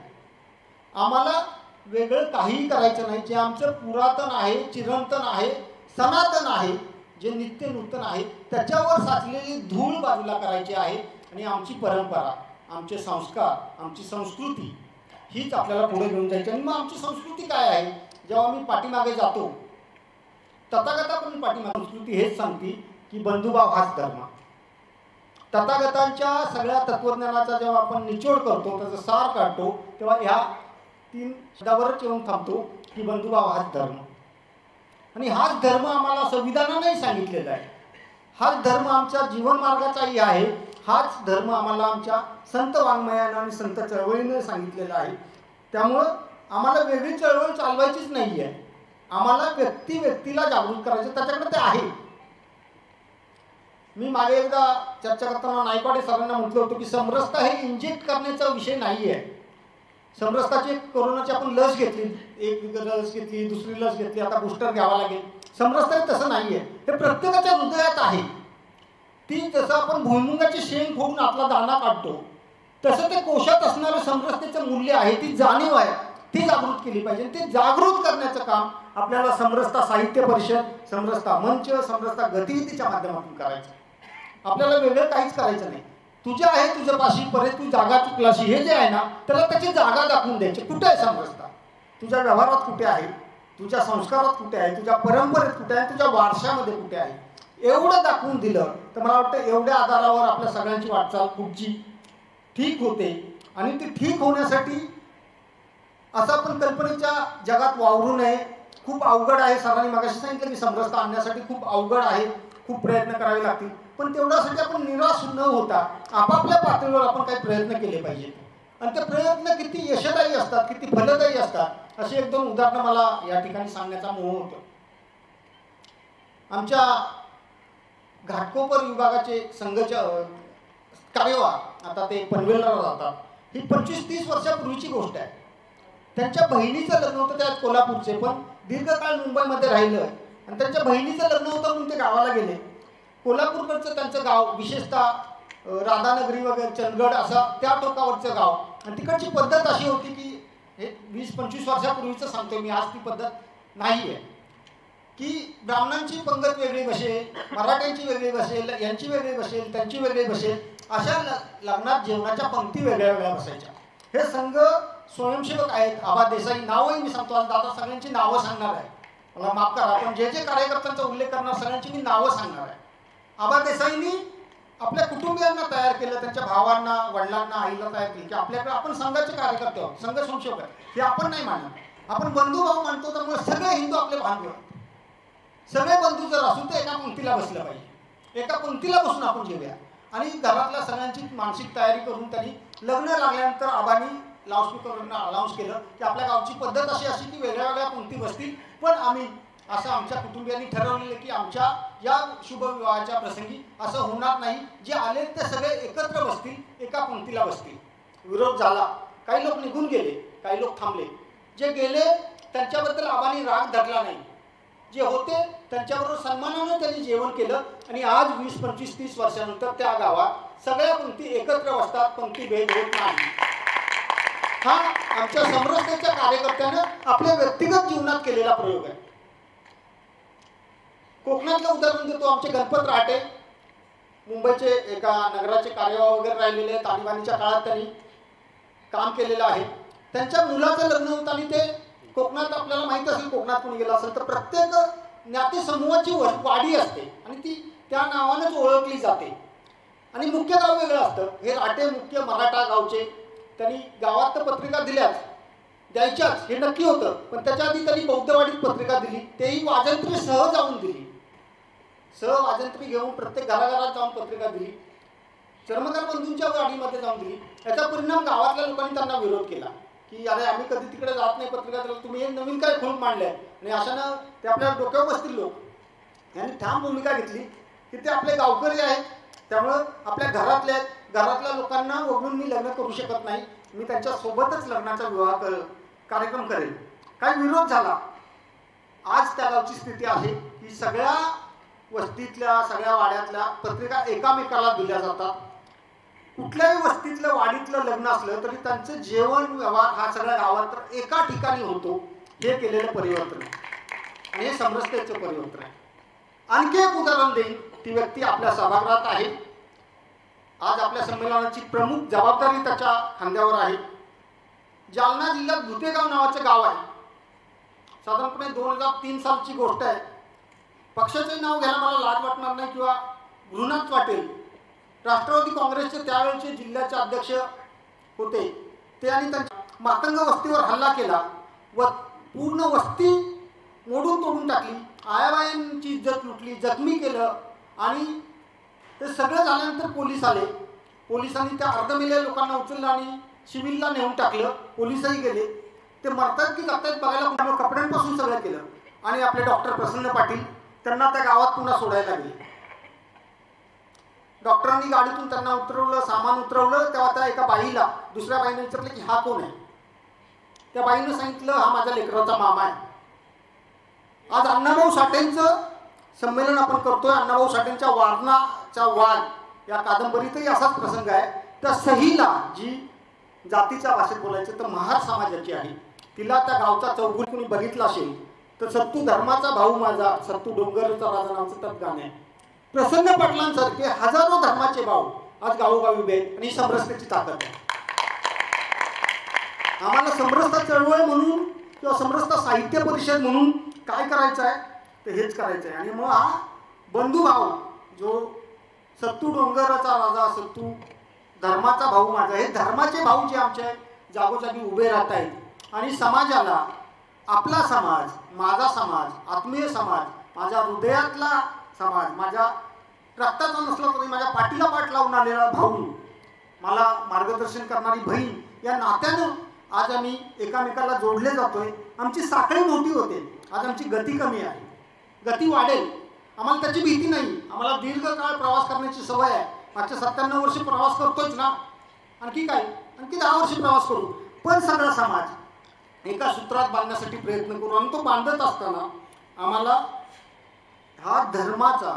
आम्हाला वेगळं काहीही करायचं नाही. जे आमचं पुरातन आहे, चिरंतन आहे, सनातन आहे, जे नित्य नूतन आहे त्याच्यावर साचलेली धूळ बाजूला करायची आहे. आणि आमची परंपरा, आमचे संस्कार, आमची संस्कृती हीच आपल्याला पुढे घेऊन जायची. आणि मग आमची संस्कृती काय आहे, जेव्हा मी पाठीमागे जातो तथागतापर्यंत पाठीमागे संस्कृती हेच सांगते की बंधुभाव हाच धर्म. तथागतांच्या सगळ्या तत्वज्ञानाचा जेव्हा आपण निचोड करतो, त्याचा सार काढतो, तेव्हा ह्या 3 शब्दावरच येऊन थांबतो की बंधुभाव हाच धर्म. आणि हाच धर्म आम्हाला संविधानानेही सांगितलेला आहे, हाच धर्म आमच्या जीवन मार्गाचाही आहे, हाच धर्म आम्हाला आमच्या संत वाङ्मयानं आणि संत चळवळीनं सांगितलेला आहे. त्यामुळं आम्हाला वेगळी चळवळ चालवायचीच नाही आहे, आम्हाला व्यक्तीला जागृत करायचं, त्याच्याकडे ते आहे. मी मागे एकदा चर्चा करताना नायकवाडे सरांना म्हटलं होतं की समरसता हे इंजेक्ट करण्याचा विषय नाही आहे. समरसताची कोरोनाची आपण लस घेतली, एक लस घेतली, दुसरी लस घेतली, आता बूस्टर घ्यावा लागेल. समरसता हे तसं नाही आहे, हे प्रत्येकाच्या हृदयात आहे. ती जसं आपण भुईमुगाची शेंग फोडून आपला दाणा काढतो तसं ते कोशात असणारं समरसतेचं मूल्य आहे, ती जाणीव आहे, ती जागृत केली पाहिजे. ते जागृत करण्याचं काम आपल्याला समरसता साहित्य परिषद, समरसता मंच, समरसता गतिविधीच्या माध्यमातून करायचं. आपल्याला वेगळं काहीच करायचं नाही. तुझ्या आहे तुझ्या पाशी परत तू जागा चुकलाशी हे जे आहे ना, त्याला त्याची जागा दाखवून द्यायची. कुठे आहे समरसता, तुझ्या व्यवहारात कुठे आहे, तुझ्या संस्कारात कुठे आहे, तुझ्या परंपरेत कुठे आहे, तुझ्या वारशामध्ये कुठे आहे, एवढं दाखवून दिलं तर मला वाटतं एवढ्या आधारावर आपल्या सगळ्यांची वाटचाल पुढची ठीक होते. आणि ती ठीक होण्यासाठी असं आपण कल्पनेच्या जगात वावरू नये. खूप अवघड आहे, सरांनी मगाशी सांगितलं की समरसता आणण्यासाठी खूप अवघड आहे, खूप प्रयत्न करावे लागतील. पण तेवढ्यासाठी आपण निराश न होता आपापल्या पातळीवर आपण काही प्रयत्न केले पाहिजेत. आणि ते प्रयत्न किती यशदायी असतात, किती फलदायी असतात, अशी 1-2 उदाहरणं मला या ठिकाणी सांगण्याचा मोह होतो. आमच्या घाटकोपर विभागाचे संघच्या कार्यवाह आता ते पनवेलला राहतात. ही 25-30 वर्षापूर्वीची गोष्ट आहे. त्यांच्या बहिणीचं लग्न होतं, त्या कोल्हापूरचे, पण दीर्घकाळ मुंबईमध्ये राहिलं आणि त्यांच्या बहिणीचं लग्न होतं म्हणून ते गावाला गेले. कोल्हापूरकडचं त्यांचं गाव, विशेषतः राधानगरी वगैरे चंदगड असं त्या टोकावरचं गाव. आणि तिकडची पद्धत अशी होती की हे 20-25 वर्षापूर्वीचं सांगतो मी, आज ती पद्धत नाही आहे की ब्राह्मणांची पंगत वेगळी बसेल, मराठ्यांची वेगळी बसेल, यांची वेगळी बसेल, त्यांची वेगळी बसेल, अशा लग्नात जेवणाच्या पंक्ती वेगळ्या वेगळ्या बसायच्या. हे संघ स्वयंसेवक आहेत. आबा देसाई नावही मी सांगतो, आज दादा सगळ्यांची नावं सांगणार आहे, मला माफ करा, पण जे जे कार्यकर्त्यांचा उल्लेख करणार सगळ्यांची मी नावं सांगणार आहे. आबा देसाईंनी आपल्या कुटुंबियांना तयार केलं, त्यांच्या भावांना, वडिलांना, आईला तयार केलं की आपल्याकडे आपण संघाचे कार्यकर्ते आहोत, संघ संशोधक हे आपण नाही मानत, आपण बंधुभाव मानतो. त्यामुळे सगळे हिंदू आपले बांधव, सगळे बंधू जर असू तर एका पंक्तीला बसलं पाहिजे, एका पंक्तीला बसून आपण जेऊया. आणि घरातल्या सगळ्यांची मानसिक तयारी करून त्यांनी लग्न लागल्यानंतर आबांनी लाऊडस्पीकरवरून अनाऊन्स केलं की आपल्या गावची पद्धत अशी की वेगळ्या वेगळ्या पंक्ती बसतील, पण आम्ही असं आमच्या कुटुंबियांनी ठरवलेलं की आमच्या या शुभविवाहाच्या प्रसंगी असं होणार नाही, जे आले ते सगळे एकत्र बसतील, एका पंक्तीला बसतील. विरोध झाला, काही लोक निघून गेले, काही लोक थांबले. जे गेले त्यांच्याबद्दल आबांनी राग धरला नाही, जे होते त्यांच्याबरोबर सन्मानाने त्यांनी जेवण केलं. आणि आज 20, 25, 30 वर्षानंतर त्या गावात सगळ्या पंक्ती एकत्र बसतात, पंक्ती भेद होत नाही. हा आमच्या समरसतेच्या कार्यकर्त्यानं आपल्या व्यक्तिगत जीवनात केलेला प्रयोग आहे. कोकणातलं उदाहरण देतो, आमचे गणपत राहटे मुंबईचे एका नगराचे कार्यवाह वगैरे राहिलेले आहेत, तालिबानीच्या काळात त्यांनी काम केलेलं आहे. त्यांच्या मुलाचं लग्न होतं आणि ते कोकणात, आपल्याला माहीत असेल कोकणात कोणी गेला असेल तर प्रत्येक ज्ञाती समूहाची वाडी असते आणि ती त्या नावानेच ओळखली जाते आणि मुख्य गाव वेगळं असतं. हे राहटे मुख्य मराठा गावचे, त्यांनी गावात तर पत्रिका द्यायच्याच हे नक्की होतं, पण त्याच्या आधी त्यांनी बौद्धवाडीत पत्रिका दिली, तेही वाजंत्री सह जाऊन दिली, सह वाजंत्री घेऊन प्रत्येक घराघरात जाऊन पत्रिका दिली, चर्मकार बंधूंच्या वाडीमध्ये जाऊन दिली. याचा परिणाम गावातल्या लोकांनी त्यांना विरोध केला की अरे आम्ही कधी तिकडे जात नाही पत्रिका द्यायला, तुम्ही हे नवीन काय खूण मांडलंय. आणि अशानं ते आपल्या डोक्यावर बसतील लोक. यांनी ठाम भूमिका घेतली की ते आपले गावकरी आहेत, त्यामुळं आपल्या घरातल्या लोकांना वगळून मी लग्न करू शकत नाही, मी त्यांच्या सोबतच लग्नाचा विवाह कार्यक्रम करेल. काही विरोध झाला. आज त्या गावची स्थिती आहे की सगळ्या वस्तीतल्या, सगळ्या वाड्यातल्या पत्रिका एकामेकाला दिल्या जातात. कुठल्याही वस्तीतलं, वाडीतलं लग्न असलं तरी त्यांचं जेवण व्यवहार हा सगळ्या गावात तर एका ठिकाणी होतो. हे केलेलं परिवर्तन आहे आणि हे समरसतेचं परिवर्तन आहे. आणखी एक उदाहरण देईन, ती व्यक्ती आपल्या सभागृहात आहे. आज आपल्या संमेलनाची प्रमुख जबाबदारी त्याच्या खांद्यावर आहे. जालना जिल्ह्यात भुतेगाव नावाचं गाव आहे. साधारणपणे 2003 सालची गोष्ट आहे. पक्षाचे नाव घ्यायला मला लाज वाटणार नाही किंवा घृणाच वाटेल. राष्ट्रवादी काँग्रेसचे त्यावेळेचे जिल्ह्याचे अध्यक्ष होते ते, आणि त्यांच्या मातंग वस्तीवर हल्ला केला व पूर्ण वस्ती मोडून तोडून टाकली, आयाबायांची इज्जत लुटली, जखमी केलं. आणि ते सगळं झाल्यानंतर पोलीस आले. पोलिसांनी त्या अर्धमेल्या लोकांना उचललं आणि सिव्हिलला नेऊन टाकलं. पोलिसही गेले. ते मरतात की जातात बघायला कपड्यांपासून सगळं केलं. आणि आपले डॉक्टर प्रसन्न पाटील त्यांना त्या गावात पुन्हा सोडायला गेले. डॉक्टरांनी गाडीतून त्यांना उतरवलं, सामान उतरवलं. तेव्हा त्या एका बाईला, दुसऱ्या बाईने विचारलं की हा कोण आहे. त्या बाईनं सांगितलं हा माझ्या लेकराचा मामा आहे. आज अण्णाभाऊ साठेंचं संमेलन आपण करतोय. अण्णाभाऊ साठेंच्या वारणाचा वाद या कादंबरीतही असाच प्रसंग आहे. त्या सहीला, जी जातीच्या भाषेत बोलायचं तर महार समाजाची आहे, तिला त्या गावचा चौघुल कोणी बघितला असेल तर सत्तू धर्माचा भाऊ माझा, सत्तू डोंगरचा राजा नावाचं त्यात गाणं आहे. प्रसन्न पाटलांसारखे हजारो धर्माचे भाऊ आज गावोगावी उभे आहेत आणि समरसतेची ताकद आहे. आम्हाला समरसता चळवळ म्हणून किंवा समरसता साहित्य परिषद म्हणून काय करायचं आहे तर हेच करायचं आहे. आणि मग हा बंधुभाव, जो सत्तू डोंगराचा राजा, सत्तू धर्माचा भाऊ माझा, हे धर्माचे भाऊ जे आमच्या जागोजागी उभे राहत आहेत आणि समाजाला, आपला समाज, माझा समाज, आत्मीय समाज, माझ्या हृदयातला समाज, माझ्या रक्ताचा नसला तरी माझ्या पाठीला पाठ लावून आलेला भाऊ, मला मार्गदर्शन करणारी बहीण, या नात्यानं आज आम्ही एकामेकाला जोडले जातोय. आमची साखळी मोठी होते. आज आमची गती कमी आहे, गती वाढेल. आम्हाला त्याची भीती नाही. आम्हाला दीर्घकाळ प्रवास करण्याची सवय आहे. मागच्या 97 वर्ष प्रवास करतोच ना, आणखी काय, आणखी 10 वर्ष प्रवास करू. पण सगळा समाज एका सूत्रात बांधण्यासाठी प्रयत्न करू. आणि तो बांधत असताना आम्हाला हा धर्माचा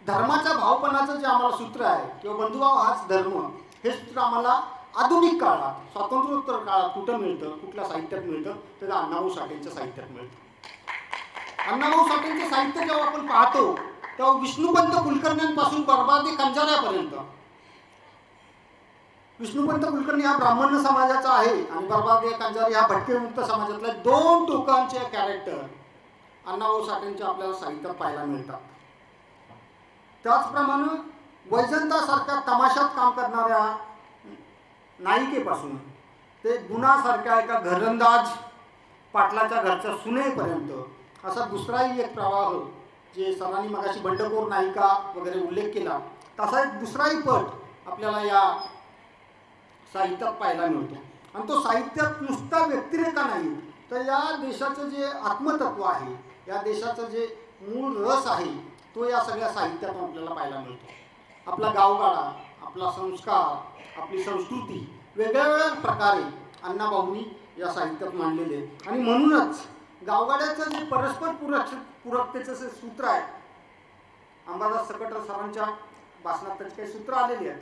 धर्माच्या भावपणाचं जे आम्हाला सूत्र आहे किंवा बंधुभाव हाच धर्म, हे सूत्र आम्हाला आधुनिक काळात, स्वातंत्र्योत्तर काळात कुठं मिळतं, कुठल्या साहित्यात मिळतं, तर अण्णाभाऊ साठेंच्या साहित्यात मिळतं. अण्णाभाऊ साठेंचं साहित्य जेव्हा आपण पाहतो तेव्हा विष्णुपंत कुलकर्ण्यांपासून बर्बादी कंजाऱ्यापर्यंत विष्णुपंत कुलकर्णी हा ब्राह्मण समाजाचा आहे आणि प्रभादेव कांजारी हा भटकेमुक्त समाजातले दोन टोकांचे कॅरेक्टर अण्णाभाऊ साठेंचे आपल्याला साहित्यात पाहायला मिळतात. त्याचप्रमाणे वैजंतासारख्या तमाशात काम करणाऱ्या नायिकेपासून ते गुणासारख्या एका घरंदाज पाटलाच्या घरच्या सुनेपर्यंत असा दुसराही एक प्रवाह, जे सरांनी मगाशी बंडखोर नायिका वगैरे उल्लेख केला, तसा एक दुसराही पट आपल्याला या साहित्यात पाहायला मिळतो. आणि तो साहित्यात नुसता व्यक्तिरेखा नाही, तर या देशाचं जे आत्मतत्व आहे, या देशाचं जे मूळ रस आहे, तो या सगळ्या साहित्यातून आपल्याला पाहायला मिळतो. आपला गावगाडा, आपला संस्कार, आपली संस्कृती वेगळ्या वेगळ्या प्रकारे अण्णाभाऊंनी या साहित्यात मांडलेले आहे. आणि म्हणूनच गावगाड्याचं जे परस्पर पूरकतेचं जे सूत्र आहे, अंबादास सकटर सरांच्या भाषणात त्याची काही सूत्र आलेली आहेत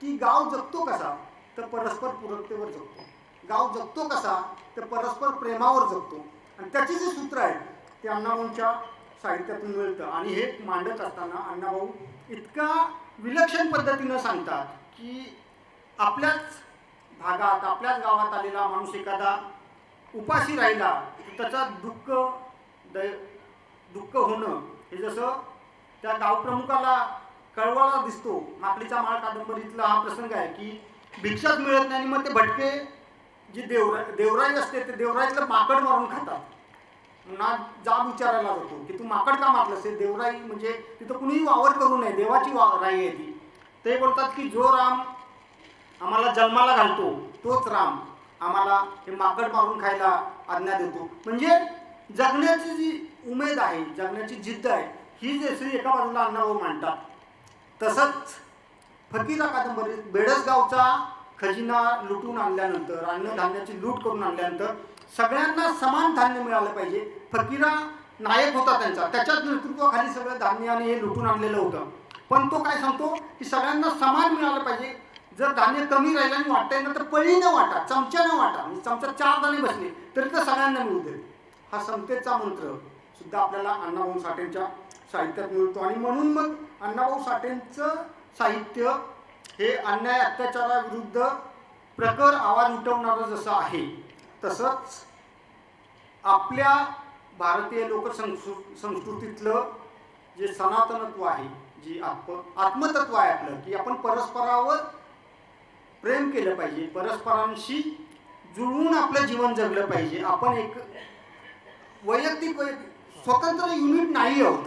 की गाव जगतो कसा, तर परस्पर पूरकतेवर जगतो. गाव जगतो कसा, तर परस्पर प्रेमावर जगतो. आणि त्याचे जे सूत्र आहे ते अण्णाभाऊंच्या साहित्यातून मिळतं. आणि हे मांडत असताना अण्णाभाऊ इतका विलक्षण पद्धतीनं सांगतात की आपल्याच भागात, आपल्याच गावात आलेला माणूस एखादा उपाशी राहिला, त्याचा दुःख होणं हे जसं त्या गावप्रमुखाला कळवळा दिसतो. माकडीचा माळ कादंबरीतला हा प्रसंग आहे की भिक्षाच मिळत नाही आणि मग ते भटके जी देवराई असते ते देवराईतलं माकड मारून खातात. ना जाब विचारायला जातो की तू माकड का मारलंस. ते देवराई म्हणजे तिथं कुणीही वावर करू नये, देवाची राई आहे ती. ते बोलतात की जो राम आम्हाला जन्माला घालतो तोच राम आम्हाला हे माकड मारून खायला आज्ञा देतो. म्हणजे जगण्याची जी उमेद आहे, जगण्याची जिद्द आहे, ही जशी एका बाजूला अण्णाभाऊ मांडतात, तसंच फकीरा कादंबरीत बेडसगावचा खजिना लुटून आणल्यानंतर, अन्नधान्याची लूट करून आणल्यानंतर सगळ्यांना समान धान्य मिळालं पाहिजे. फकीरा नायक होता त्यांचा, त्याच्याच नेतृत्वाखाली सगळं धान्य आणि हे लुटून आणलेलं होतं. पण तो काय सांगतो की सगळ्यांना समान मिळालं पाहिजे. जर धान्य कमी राहिलं आणि वाटतंय ना तर पळीनं वाटा, चमच्यानं वाटा. म्हणजे चमचा 4 दाणे बसले तरी तर सगळ्यांना मिळू दे. हा समतेचा मंत्र सुद्धा आपल्याला अण्णाभाऊ साठेंच्या साहित्यात मिळतो. आणि म्हणून मग अण्णाभाऊ साठेंचं साहित्य हे अन्याय अत्याचाराविरुद्ध प्रखर आवाज उठवणारं जसं आहे, तसंच आपल्या भारतीय लोकसंस्कृतीतलं जे सनातनत्व आहे, जी आत्मतत्व आहे आपलं, की आपण परस्परावर प्रेम केलं पाहिजे, परस्परांशी जुळवून आपलं जीवन जगलं पाहिजे. आपण एक वैयक्तिक स्वतंत्र युनिट नाही आहोत.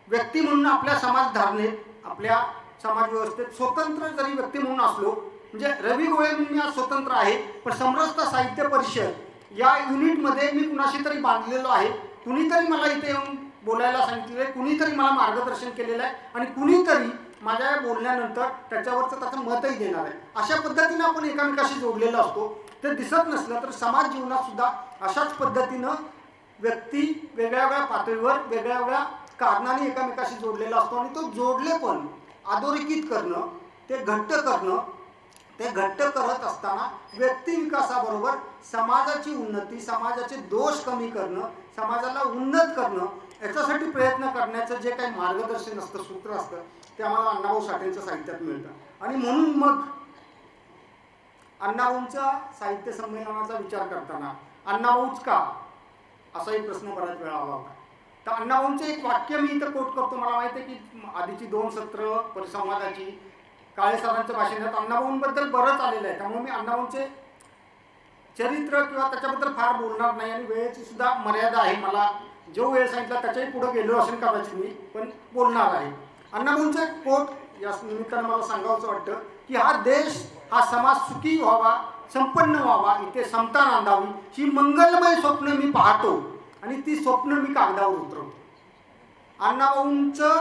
व्यक्ती म्हणून आपल्या समाजधारणेत, आपल्या समाजव्यवस्थेत स्वतंत्र जरी व्यक्ती म्हणून असलो, म्हणजे रवी गोळे म्हणून मी आज स्वतंत्र आहे, पण समरसता साहित्य परिषद या युनिटमध्ये मी कुणाशी तरी बांधलेलो आहे. कुणीतरी मला इथे येऊन बोलायला सांगितलेलं आहे, कुणीतरी मला मार्गदर्शन केलेलं आहे आणि कुणीतरी माझ्या बोलण्यानंतर त्याच्यावरचं त्याचं मतही देणार आहे. अशा पद्धतीनं आपण एकामेकाशी जोडलेलो असतो. ते दिसत नसलं तर समाज जीवनात सुद्धा अशाच पद्धतीनं व्यक्ती वेगळ्या वेगळ्या पातळीवर वेगळ्या वेगळ्या कारणाने एकामेकाशी जोडलेला असतो. आणि तो जोडले पण अधोरेखित करणं, ते घट्ट करणं, ते घट्ट करत असताना व्यक्ती विकासाबरोबर समाजाची उन्नती, समाजाचे दोष कमी करणं, समाजाला उन्नत करणं, याच्यासाठी प्रयत्न करण्याचं जे काही मार्गदर्शन असतं, सूत्र असतं, ते आम्हाला अण्णाभाऊ साठेंच्या साहित्यात मिळतं. आणि म्हणून मग अण्णाभाऊंच्या साहित्य संमेलनाचा विचार करताना अण्णाभाऊच का, असाही प्रश्न बऱ्याच वेळा आला होता. तर अण्णाभाऊंचं एक वाक्य मी इथं कोट करतो. मला माहिती आहे की आधीची 2 सत्र परिसंवादाची काळे सरांच्या भाषणात अण्णाभाऊंबद्दल बरंच आलेलं आहे, त्यामुळे मी अण्णाभाऊंचे चरित्र किंवा त्याच्याबद्दल फार बोलणार नाही. आणि वेळेची सुद्धा मर्यादा आहे. मला जो वेळ सांगितला त्याच्याही पुढे गेलो असेल कदाचित मी, पण बोलणार आहे. अण्णाभाऊंचं एक कोट या निमित्तानं मला सांगावंसं वाटतं की हा देश, हा समाज सुखी व्हावा, संपन्न व्हावा, इथे समता नांदावी, ही मंगलमय स्वप्न मी पाहतो आणि ती स्वप्न मी कागदावर उतरवतो. अण्णाभाऊंचं,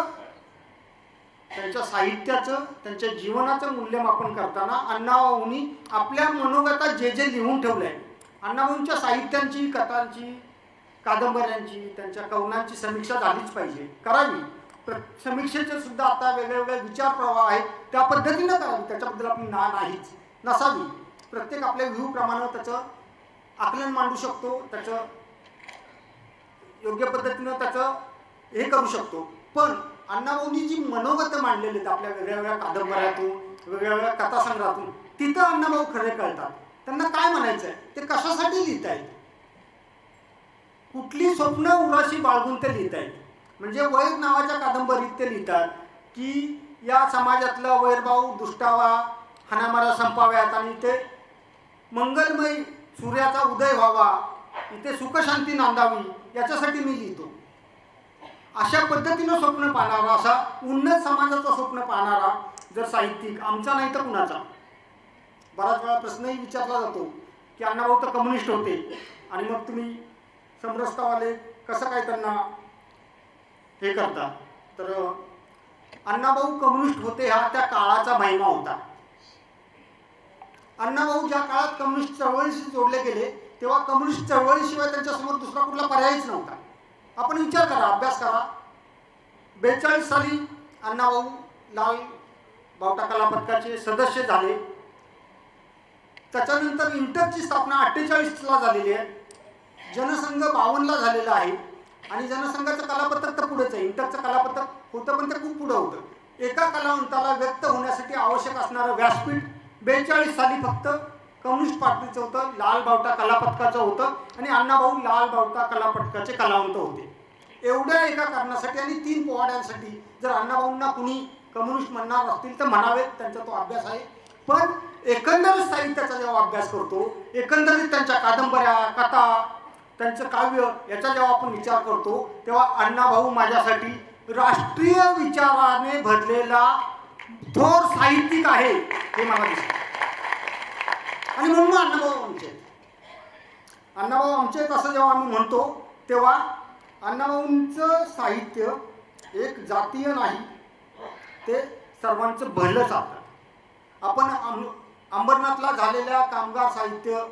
त्यांच्या साहित्याचं, त्यांच्या जीवनाचं मूल्यमापन करताना अण्णाभाऊंनी आपल्या मनोगतात जे जे लिहून ठेवलं आहे, अण्णाभाऊंच्या साहित्यांची, कथांची, कादंबऱ्यांची, त्यांच्या कवनांची समीक्षा झालीच पाहिजे, करावी. समीक्षेचे सुद्धा आता वेगवेगळे विचार प्रवाह आहेत, त्या पद्धतीनं करावी. त्याच्याबद्दल आपली नाहीच नसावी. प्रत्येक आपल्या व्ह्यूप्रमाणे त्याचं आकलन मांडू शकतो, त्याचं योग्य पद्धतीनं त्याचं हे करू शकतो. पण अण्णाभाऊंनी जी मनोगत मांडलेली आहेत आपल्या वेगळ्या वेगळ्या कादंबऱ्यातून, वेगवेगळ्या कथासंग्रहातून, तिथं अण्णाभाऊ खरे कळतात. त्यांना काय म्हणायचं आहे, ते कशासाठी लिहित आहेत, कुठली स्वप्न उराशी बाळगून ते लिहित आहेत. म्हणजे वैर नावाच्या कादंबरीत ते लिहितात की या समाजातला वैरभाव दुष्टावा हाणामारा संपाव्यात आणि ते मंगलमय सूर्याचा उदय व्हावा, इथे सुखशांती नांदावी, याच्यासाठी मी लिहितो. अशा पद्धतीनं स्वप्न पाहणारा, असा उन्नत समाजाचं स्वप्न पाहणारा जर साहित्यिक आमचा नाही तर कुणाचा. बराच वेळा प्रश्नही विचारला जातो की अण्णाभाऊ तर कम्युनिस्ट होते आणि मग तुम्ही समरसतावाले कसं काय त्यांना हे करता. तर अण्णाभाऊ कम्युनिस्ट होते हा त्या काळाचा महिमा होता. अण्णाभाऊ ज्या काळात कम्युनिस्ट चळवळीशी जोडले गेले तेव्हा कम्युनिस्ट चळवळीशिवाय त्यांच्यासमोर दुसरा कुठला पर्यायच नव्हता. आपण विचार करा, अभ्यास करा. 42 साली अण्णाभाऊ लाल बावटा कला पथकाचे सदस्य झाले. त्याच्यानंतर इंटकची स्थापना 48ला झालेली आहे. जनसंघ 52ला झालेला आहे आणि जनसंघाचं कलापथक तर पुढेच आहे. इंटकचं कलापथक होतं पण ते खूप पुढं होतं. एका कलावंताला व्यक्त होण्यासाठी आवश्यक असणारं व्यासपीठ 42 साली फक्त कम्युनिस्ट पार्टीचं होतं, लाल बावटा कलापथकाचं होतं आणि अण्णाभाऊ लाल बावटा कलापथकाचे कलावंत होते. एवढ्या एका कारणासाठी आणि 3 पोवाड्यांसाठी जर अण्णाभाऊंना कुणी कम्युनिस्ट म्हणणार असतील तर म्हणावेत, त्यांचा तो अभ्यास आहे. पण एकंदरीत साहित्याचा जेव्हा अभ्यास करतो, एकंदरीत त्यांच्या कादंबऱ्या, कथा, त्यांचं काव्य याचा जेव्हा आपण विचार करतो तेव्हा अण्णाभाऊ माझ्यासाठी राष्ट्रीय विचाराने भरलेला थोर साहित्यिक आहे हे मला दिसतं. आणि म्हणून अण्णाभाऊ आमचे असं जेव्हा आम्ही म्हणतो तेव्हा अण्णाभाऊंचं साहित्य एक जातीय नाही, ते सर्वांचं भलं चालतं. आपण अंबरनाथला झालेल्या कामगार साहित्य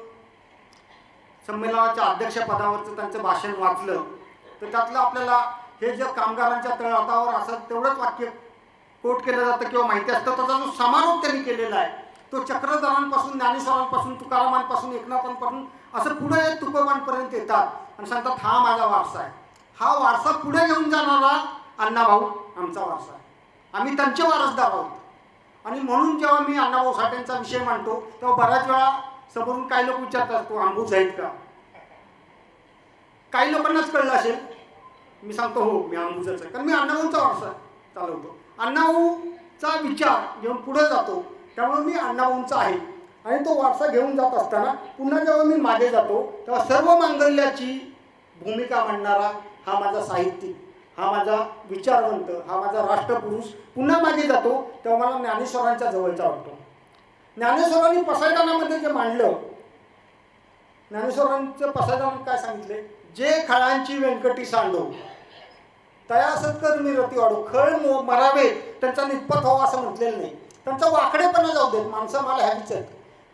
संमेलनाच्या अध्यक्षपदावरचं त्यांचं भाषण वाचलं तर त्यातलं आपल्याला हे जे कामगारांच्या तळहातावर असं तेवढंच वाक्य कोट केलं जातं किंवा माहिती असतं. त्याचा जो समारोप त्यांनी केलेला आहे तो चक्रधरांपासून, ज्ञानेश्वरांपासून, तुकारामांपासून, एकनाथांपासून असं पुढे तुकोबांपर्यंत येतात आणि सांगतात हा माझा वारसा आहे. हा वारसा पुढे घेऊन जाणारा अण्णाभाऊ आमचा वारसा आहे, आम्ही त्यांचे वारसदार आहोत. आणि म्हणून जेव्हा मी अण्णाभाऊ साठेंचा विषय मांडतो तेव्हा बऱ्याच वेळा समोरून काही लोक विचारतात तू आंबूज आहेत का. काही लोकांनाच कळलं असेल, मी सांगतो हो मी आंबूजच आहे, कारण मी अण्णाभाऊंचा वारसा चालवतो, अण्णाभाऊचा विचार घेऊन पुढे जातो, त्यामुळे मी अण्णाभाऊंचा आहे. आणि तो वारसा घेऊन जात असताना पुन्हा जेव्हा मी मागे जातो तेव्हा सर्व मांगल्याची भूमिका मांडणारा हा माझा साहित्यिक, हा माझा विचारवंत, हा माझा राष्ट्रपुरुष पुन्हा मागे जातो तेव्हा मला ज्ञानेश्वरांच्या जवळचा वाटतो. ज्ञानेश्वरांनी पसायदानामध्ये जे मांडलं, ज्ञानेश्वरांचं पसायदानात काय सांगितले, जे खळांची व्यंकटी सांडो तया सत्कर मी रती वाढो, खळ मरावेत त्यांचा निष्पत व्हावा असं म्हटलेलं नाही. त्यांचा वाकडेपणा जाऊ देत, माणसं मला ह्यावीच आहेत,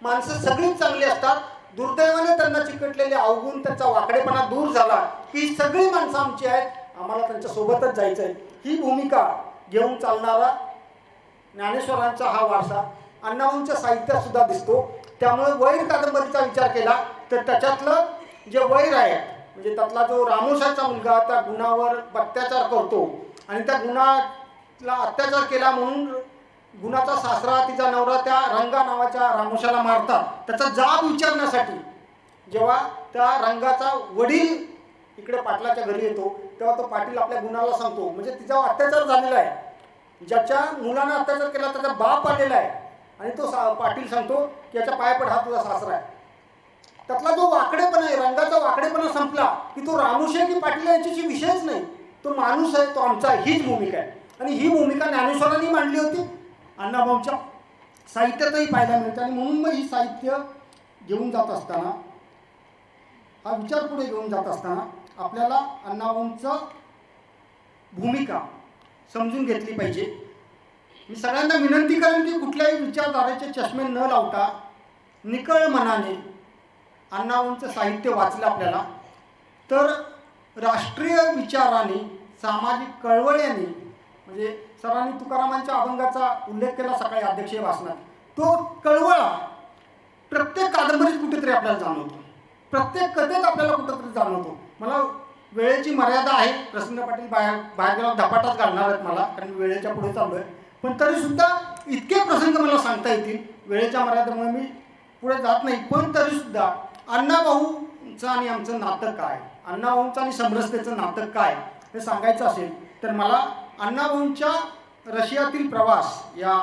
माणसं सगळीच चांगली असतात, दुर्दैवाने त्यांना चिकटलेले अवगुण त्यांचा वाकडेपणा दूर झाला की सगळी माणसं आमची आहेत, आम्हाला त्यांच्या सोबतच जायचं आहे. ही भूमिका घेऊन चालणारा ज्ञानेश्वरांचा हा वारसा अण्णाभाऊंच्या साहित्यात सुद्धा दिसतो. त्यामुळे वैर कादंबरीचा विचार केला तर त्याच्यातलं जे वैर आहे म्हणजे त्यातला जो रामोशाचा मुलगा त्या गुणावर अत्याचार करतो आणि त्या गुणाला अत्याचार केला म्हणून गुणाचा सासरा तिचा नवरा त्या रंगा नावाच्या रामोशाला मारतात, त्याचा जाब विचारण्यासाठी जेव्हा त्या रंगाचा वडील इकडे पाटलाच्या घरी येतो तेव्हा तो पाटील आपल्या गुणाला सांगतो, म्हणजे तिच्यावर अत्याचार झालेला आहे, ज्याच्या मुलानं अत्याचार केला त्याचा बाप आलेला आहे आणि तो पाटील सांगतो की याच्या पायापड हा तुझा सासरा आहे. त्यातला जो वाकडेपणा आहे, रंगाचा वाकडेपणा संपला की तो रामोशी की पाटील यांच्याशी विषयच नाही, तो माणूस आहे, तो आमचा, हीच भूमिका आहे. आणि ही भूमिका ज्ञानेश्वरांनी मांडली होती, अण्णाभाऊंच्या साहित्यातही पाहायला मिळते. आणि म्हणून मग ही साहित्य घेऊन जात असताना, हा विचार पुढे घेऊन जात असताना आपल्याला अण्णाभाऊंचं भूमिका समजून घेतली पाहिजे. मी सगळ्यांना विनंती करेन की कुठल्याही विचारधारेचे चष्मे न लावता निकळ मनाने अण्णाभाऊंचं साहित्य वाचलं आपल्याला तर राष्ट्रीय विचाराने, सामाजिक कळवळ्याने, म्हणजे सरांनी तुकारामांच्या अभंगाचा उल्लेख केला सकाळी अध्यक्षीय भाषणात, तो कळवळा प्रत्येक कादंबरीत कुठेतरी आपल्याला जाणवतो, प्रत्येक कथेत आपल्याला कुठेतरी जाणवतो. मला वेळेची मर्यादा आहे, प्रसन्न पाटील बाहेर गेला धपाटाच घालणार आहेत मला, कारण वेळेच्या पुढे चालू आहे. पण तरीसुद्धा इतके प्रसंग मला सांगता येतील, वेळेच्या मर्यादेमुळे मी पुढे जात नाही. पण तरीसुद्धा अण्णाभाऊंचं आणि आमचं नातं काय, अण्णाभाऊंचं आणि समरसतेचं नातं काय हे सांगायचं असेल तर मला अण्णाभाऊंच्या रशियातील प्रवास या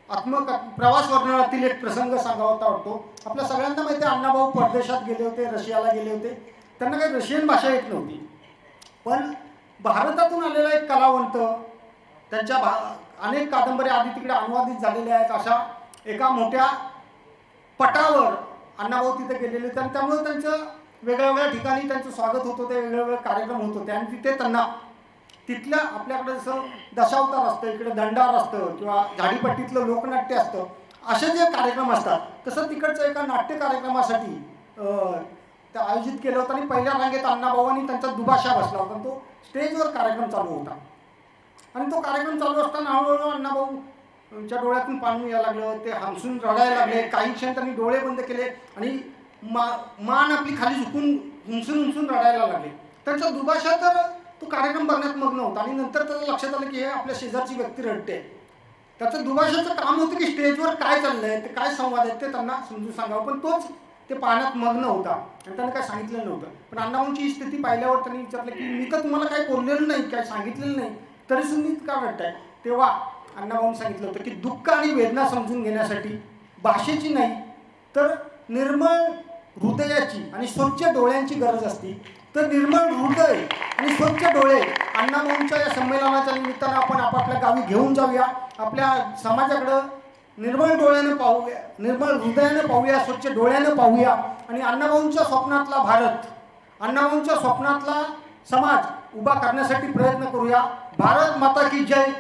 प्रवास वर्णनातील एक प्रसंग सांगावाचा वाटतो. आपल्या सगळ्यांना माहिती आहे, अण्णाभाऊ परदेशात गेले होते, रशियाला गेले होते. त्यांना काही रशियन भाषा येत नव्हती. पण भारतातून आलेला एक कलावंत, त्यांच्या अनेक कादंबऱ्या आधी तिकडे अनुवादित झालेल्या आहेत, अशा एका मोठ्या पटावर अण्णाभाऊ तिथे गेलेले होते. आणि त्यामुळे त्यांचं वेगवेगळ्या ठिकाणी त्यांचं स्वागत होत होते, वेगवेगळे कार्यक्रम होत होते. आणि तिथे त्यांना तिथल्या आपल्याकडे जसं दशावतार असतं, इकडे दंडार असतं किंवा झाडीपट्टीतलं लोकनाट्य असतं, असे जे कार्यक्रम असतात तसं तिकडच्या एका नाट्य कार्यक्रमासाठी ते आयोजित केलं होतं. आणि पहिल्या रांगेत अण्णाभाऊंनी त्यांचा दुभाषा बसला होता. तो स्टेजवर कार्यक्रम चालू होता. आणि तो कार्यक्रम चालू असताना हळूहळू अण्णाभाऊंच्या डोळ्यातून पाणी यायला लागलं, ते हमसून रडायला लागले. काही क्षण त्यांनी डोळे बंद केले आणि मान आपली खाली झुकून हुमसून रडायला लागले. त्यांचा दुभाषा तर तो कार्यक्रम बघण्यात मग्न होता. आणि नंतर त्याचं लक्षात आलं की हे आपल्या शेजारची व्यक्ती रडते. त्याचं दुभाषाचं काम होतं की स्टेजवर काय चाललंय, ते काय संवाद आहेत ते त्यांना समजून सांगावं. पण तोच ते पाहण्यात मग्न होता आणि त्याने काय सांगितलेलं नव्हतं. पण अण्णाभाऊंची ही स्थिती पाहिल्यावर त्यांनी विचारलं की मी तर तुम्हाला काही बोललेलं नाही, काय सांगितलेलं नाही, तरी तुम्ही का रडताय. तेव्हा अण्णाभाऊंनी सांगितलं होतं की दुःख आणि वेदना समजून घेण्यासाठी भाषेची नाही तर निर्मळ हृदयाची आणि स्वच्छ डोळ्यांची गरज असते. तर निर्मळ हृदय आणि स्वच्छ डोळे अण्णाभाऊंच्या या संमेलनाच्या निमित्तानं आपण आपापल्या गावी घेऊन जाऊया. आपल्या समाजाकडं निर्मळ डोळ्यानं पाहूया, निर्मळ हृदयानं पाहूया, स्वच्छ डोळ्यानं पाहूया. आणि अण्णाभाऊंच्या स्वप्नातला भारत, अण्णाभाऊंच्या स्वप्नातला समाज उभा करण्यासाठी प्रयत्न करूया. भारत माता की जय.